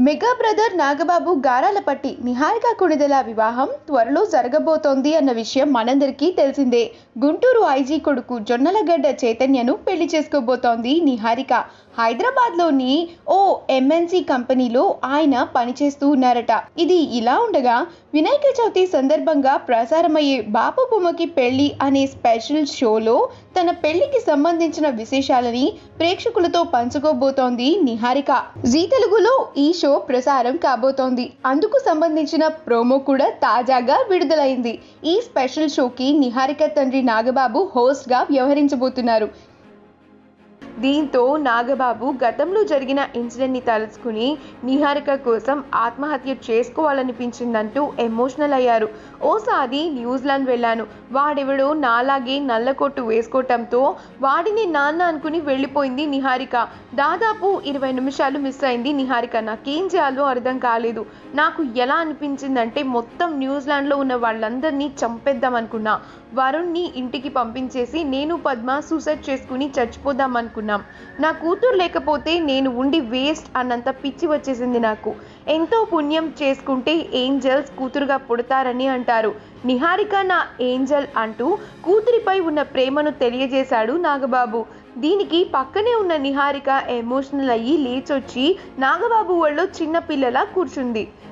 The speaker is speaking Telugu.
మెగా బ్రదర్ నాగబాబు గారాలపట్టి నిహారిక కొణిదెల వివాహం త్వరలో జరగబోతోంది అన్న విషయం మనందరికీ తెలిసిందే. గుంటూరు ఐజీ కొడుకు జొన్నలగడ్డ చైతన్యను పెళ్లి చేసుకోబోతోంది నిహారిక. హైదరాబాద్లోని ఓ ఎంఎన్సి కంపెనీలో ఆయన పనిచేస్తూ ఉన్నారట. ఇది ఇలా ఉండగా వినాయక చవితి సందర్భంగా ప్రసారమయ్యే బాపు బొమ్మకి పెళ్లి అనే స్పెషల్ షోలో తన పెళ్లికి సంబంధించిన విశేషాలని ప్రేక్షకులతో పంచుకోబోతోంది నిహారిక. జీ తెలుగులో ఈ షో ప్రసారం కాబోతోంది. అందుకు సంబంధించిన ప్రోమో కూడా తాజాగా విడుదలైంది. ఈ స్పెషల్ షోకి నిహారిక తండ్రి నాగబాబు హోస్ట్ గా వ్యవహరించబోతున్నారు. దీంతో నాగబాబు గతంలో జరిగిన ఇన్సిడెంట్ ని తలుచుకుని నిహారిక కోసం ఆత్మహత్య చేసుకోవాలనిపించిందంటూ ఎమోషనల్ అయ్యారు. ఓసారి న్యూజిలాండ్ వెళ్ళాను, వాడెవడో నాలాగే నల్లకొట్టు వేసుకోవటంతో వాడిని నాన్న అనుకుని వెళ్ళిపోయింది నిహారిక. దాదాపు 20 నిమిషాలు మిస్ అయింది నిహారిక. నాకేం చేయాలో అర్థం కాలేదు. నాకు ఎలా అనిపించిందంటే మొత్తం న్యూజిలాండ్లో ఉన్న వాళ్ళందరినీ చంపేద్దాం అనుకున్నా. వరుణ్ని ఇంటికి పంపించేసి నేను పద్మ సూసైడ్ చేసుకుని చచ్చిపోదాం అనుకున్నాం. నా కూతురు లేకపోతే నేను ఉండి వేస్ట్ అన్నంత పిచ్చి వచ్చేసింది నాకు. ఎంతో పుణ్యం చేసుకుంటే ఏంజల్స్ కూతురుగా పుడతారని అంటారు. నిహారిక నా ఏంజల్ అంటూ కూతురిపై ఉన్న ప్రేమను తెలియజేశాడు నాగబాబు. దీనికి పక్కనే ఉన్న నిహారిక ఎమోషనల్ అయ్యి లేచొచ్చి నాగబాబు ఒళ్ళో చిన్న పిల్లలా కూర్చుంది.